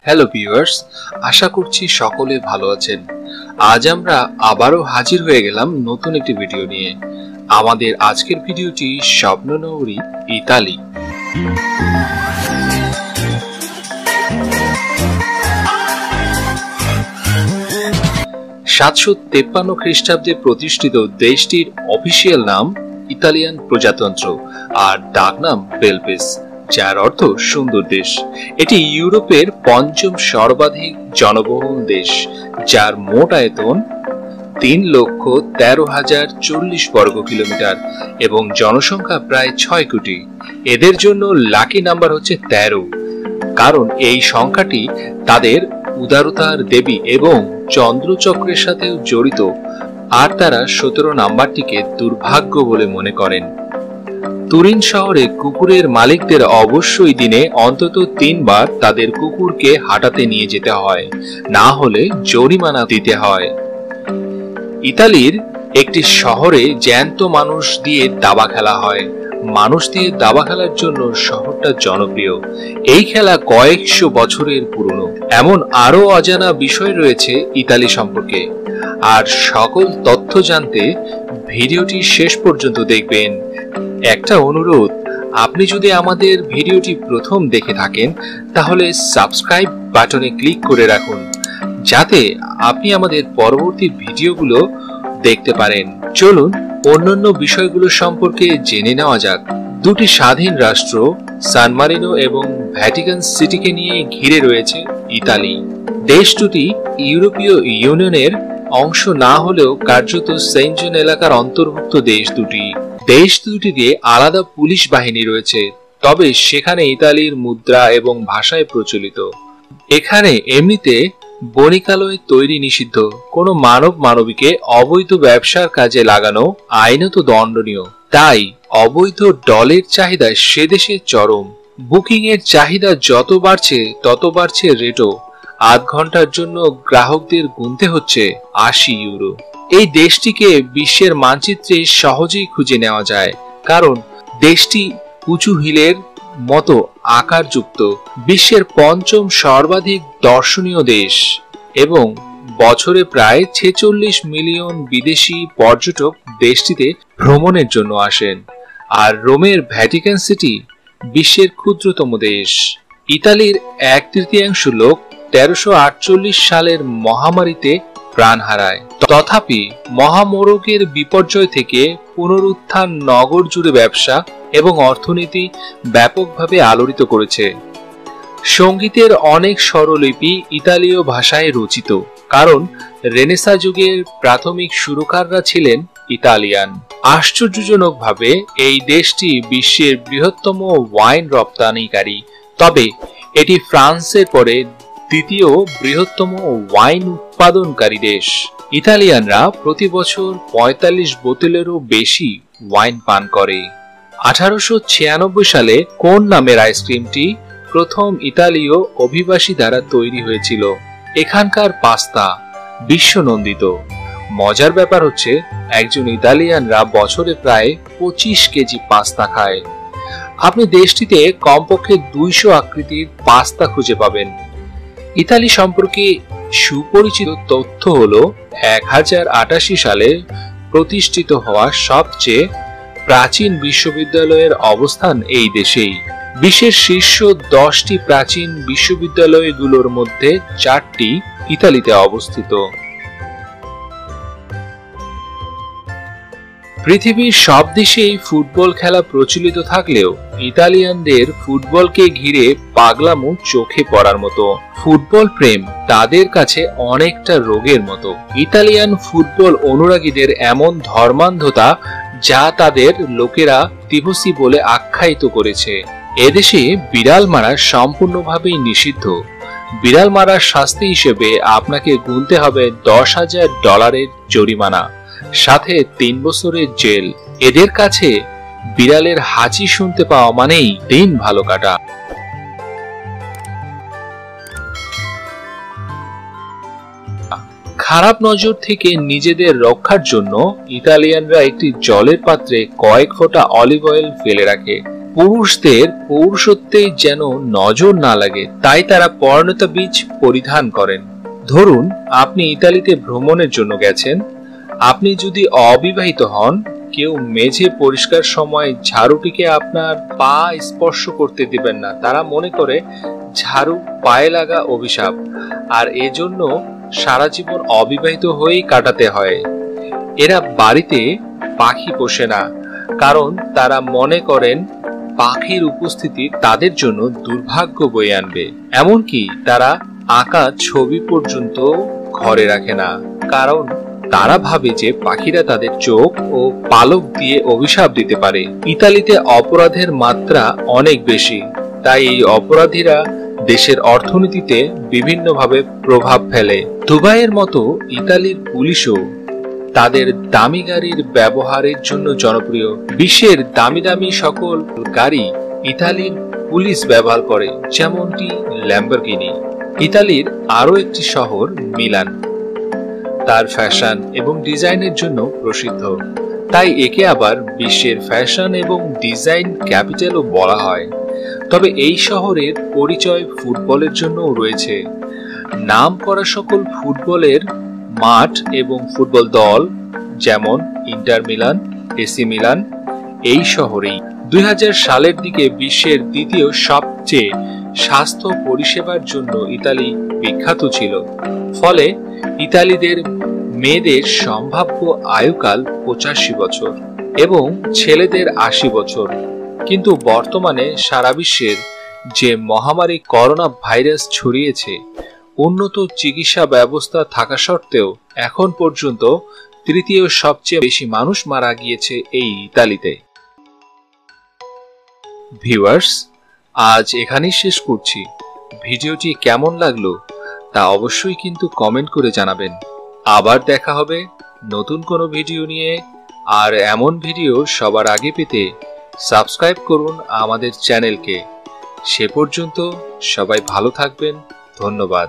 Hello viewers, আশা করছি সকলে ভালো আছেন। আজ আমরা আবারও হাজির হয়ে গেলাম নতুন একটি ভিডিও নিয়ে। আমাদের আজকের ভিডিওটি স্বপ্ননগরী ইতালি। 753 খ্রিস্টাব্দে প্রতিষ্ঠিত দেশটির অফিসিয়াল নাম ইতালিয়ান প্রজাতন্ত্র আর ডাকনাম বেলপেস, যার অর্থ সুন্দর দেশ। এটি ইউরোপের পঞ্চম সর্বাধিক জনবহুল দেশ, যার মোট আয়তন 3,13,040 বর্গ কিলোমিটার এবং জনসংখ্যা প্রায় 6 কোটি। এদের জন্য লাকি নাম্বার হচ্ছে 13, কারণ এই সংখ্যাটি তাদের উদারতার দেবী এবং চন্দ্রচক্রের সাথেও জড়িত, আর তারা 17 নাম্বারটিকে দুর্ভাগ্য বলে মনে করেন। তুরিন শহরে কুকুরের মালিকদের অবশ্যই দিনে অন্তত 3 বার তাদের কুকুরকে হাঁটাতে নিয়ে যেতে হয়, না হলে জরিমানা দিতে হয়। ইতালির একটি শহরে জ্যান্ত মানুষ দিয়ে দাবা খেলা হয়। মানুষ দিয়ে দাবা খেলার জন্য শহরটা জনপ্রিয়। এই খেলা কয়েকশো বছরের পুরনো। এমন আরো অজানা বিষয় রয়েছে ইতালি সম্পর্কে, আর সকল তথ্য জানতে ভিডিওটি শেষ পর্যন্ত দেখবেন। একটা অনুরোধ, আপনি যদি আমাদের ভিডিওটি প্রথম দেখে থাকেন তাহলে সাবস্ক্রাইব বাটনে ক্লিক করে রাখুন, যাতে আপনি আমাদের পরবর্তী ভিডিওগুলো দেখতে পারেন। চলুন অন্যান্য বিষয়গুলো সম্পর্কে জেনে নেওয়া যাক। দুটি স্বাধীন রাষ্ট্র সান মারিনো এবং ভ্যাটিকান সিটিকে নিয়ে ঘিরে রয়েছে ইতালি। দেশ দুটি ইউরোপীয় ইউনিয়নের অংশ না হলেও কার্যত সেনজেন এলাকার অন্তর্ভুক্ত দেশ দুটি। দেশ দুটিতে আলাদা পুলিশ বাহিনী রয়েছে, তবে সেখানে ইতালির মুদ্রা এবং ভাষায় প্রচলিত। এখানে এমনিতে বণিকালয় তৈরি নিষিদ্ধ। কোনো মানবীকে অবৈধ ব্যবসার কাজে লাগানো আইনত দণ্ডনীয়। তাই অবৈধ ডলের চাহিদা সে দেশে চরম। বুকিং এর চাহিদা যত বাড়ছে তত বাড়ছে রেটও। আধ ঘন্টার জন্য গ্রাহকদের গুনতে হচ্ছে 80 ইউরো। এই দেশটিকে বিশ্বের মানচিত্রে সহজেই খুঁজে নেওয়া যায়, কারণ দেশটি উঁচু হিলের মতো আকারযুক্ত। বিশ্বের পঞ্চম সর্বাধিক দর্শনীয় দেশ এবং বছরে প্রায় 46 মিলিয়ন বিদেশি পর্যটক দেশটিতে ভ্রমণের জন্য আসেন। আর রোমের ভ্যাটিকান সিটি বিশ্বের ক্ষুদ্রতম দেশ। ইতালির 1/3 লোক 1348 সালের মহামারীতে প্রাণ হারায়। তথাপি মহামোড়কের বিপর্যয় থেকে পুনরুত্থান নগর জুড়ে ব্যবসা এবং অর্থনীতি ব্যাপকভাবে আলোড়িত করেছে। সঙ্গীতের অনেক স্বরলিপি ইতালীয় ভাষায় রচিত, কারণ রেনেসা যুগের প্রাথমিক সুরকাররা ছিলেন ইতালিয়ান। আশ্চর্যজনকভাবে এই দেশটি বিশ্বের বৃহত্তম ওয়াইন রপ্তানিকারী, তবে এটি ফ্রান্সের পরে দ্বিতীয় বৃহত্তম ওয়াইন উৎপাদনকারী দেশ। ইতালিয়ানরা প্রতি বছর 45 বোতলেরও বেশি ওয়াইন পান করে। 1896 সালে কোন নামের আইসক্রিমটি প্রথম ইতালীয় অভিবাসী দ্বারা তৈরি হয়েছিল। এখানকার পাস্তা বিশ্বনন্দিত। মজার ব্যাপার হচ্ছে, একজন ইতালিয়ানরা বছরে প্রায় 25 কেজি পাস্তা খায়। আপনি দেশটিতে কমপক্ষে 200 আকৃতির পাস্তা খুঁজে পাবেন। ইতালি সম্পর্কে সুপরিচিত তথ্য হলো 1088 সালে প্রতিষ্ঠিত হওয়া সবচেয়ে প্রাচীন বিশ্ববিদ্যালয়ের অবস্থান এই দেশেই। বিশ্বের শীর্ষ 10টি প্রাচীন বিশ্ববিদ্যালয়গুলোর মধ্যে 4টি ইতালিতে অবস্থিত। পৃথিবীর সব দেশেই ফুটবল খেলা প্রচলিত থাকলেও ইতালিয়ানদের ফুটবলকে ঘিরে পাগলামো চোখে পড়ার মতো। ফুটবল প্রেম তাদের কাছে অনেকটা রোগের মতো। ইতালিয়ান ফুটবল অনুরাগীদের এমন ধর্মান্ধতা যা তাদের লোকেরা তিফোসি বলে আখ্যায়িত করেছে। এদেশে বিড়াল মারা সম্পূর্ণভাবেই নিষিদ্ধ। বিড়াল মারার শাস্তি হিসেবে আপনাকে গুনতে হবে $10,000 জরিমানা, সাথে 3 বছরের জেল। এদের কাছে বিড়ালের হাঁচি শুনতে পাওয়া মানেই দিন ভালো কাটা। খারাপ নজর থেকে নিজেদের রক্ষার জন্য ইতালিয়ানরা একটি জলের পাত্রে কয়েক ফোঁটা অলিভ অয়েল ফেলে রাখে, পুরুষদের পৌরুষত্বে যেন নজর না লাগে, তাই তারা পর্ণতা বীজ পরিধান করেন। ধরুন আপনি ইতালিতে ভ্রমণের জন্য গেছেন। আপনি যদি অবিবাহিত হন, কেউ মেঝে পরিষ্কার সময় ঝাড়ুটিকে আপনার পা স্পর্শ করতে দিবেন না। তারা মনে করে ঝাড়ু পায়ে লাগা অভিশাপ, আর এজন্য সারা জীবন অবিবাহিত হয়েই কাটাতে হয়। এরা বাড়িতে পাখি পোষে না, কারণ তারা মনে করেন পাখির উপস্থিতি তাদের জন্য দুর্ভাগ্য বয়ে আনবে। এমনকি তারা আঁকা ছবি পর্যন্ত ঘরে রাখে না, কারণ তারা ভাবে যে পাখিরা তাদের চোখ ও পালক দিয়ে অভিশাপ দিতে পারে। ইতালিতে অপরাধের মাত্রা অনেক বেশি, তাই এই অপরাধীরা দেশের অর্থনীতিতে বিভিন্নভাবে প্রভাব ফেলে। দুবাইয়ের মতো ইতালির পুলিশও তাদের দামি গাড়ির ব্যবহারের জন্য জনপ্রিয়। বিশ্বের দামি দামি সকল গাড়ি ইতালির পুলিশ ব্যবহার করে, যেমনটি ল্যাম্বরগিনি। ইতালির আরো একটি শহর মিলান তার ফ্যাশন এবং ডিজাইনের জন্য প্রসিদ্ধ, তাই একে আবার বিশ্বের ফ্যাশন এবং ডিজাইন ক্যাপিটালও বলা হয়। তবে এই শহরের পরিচয় ফুটবলের জন্যও রয়েছে। নাম করা সকল ফুটবলের মাঠ এবং ফুটবল দল, যেমন ইন্টার মিলান, এসি মিলান, এই শহরেই 2000 সালের দিকে বিশ্বের দ্বিতীয় সবচেয়ে স্বাস্থ্য পরিষেবার জন্য ইতালি বিখ্যাত ছিল। ফলে ইতালিদের মেয়েদের সম্ভাব্য আয়ুকাল 85 বছর এবং ছেলেদের 80 বছর। কিন্তু বর্তমানে সারা বিশ্বের যে মহামারী করোনা ভাইরাস ছড়িয়েছে, উন্নত চিকিৎসা ব্যবস্থা থাকা সত্ত্বেও এখন পর্যন্ত তৃতীয় সবচেয়ে বেশি মানুষ মারা গিয়েছে এই ইতালিতে। ভিউয়ার্স, আজ এখানেই শেষ করছি। ভিডিওটি কেমন লাগলো তা অবশ্যই কিন্তু কমেন্ট করে জানাবেন। আবার দেখা হবে নতুন কোনো ভিডিও নিয়ে। আর এমন ভিডিও সবার আগে পেতে সাবস্ক্রাইব করুন আমাদের চ্যানেলকে। সে পর্যন্ত সবাই ভালো থাকবেন। ধন্যবাদ।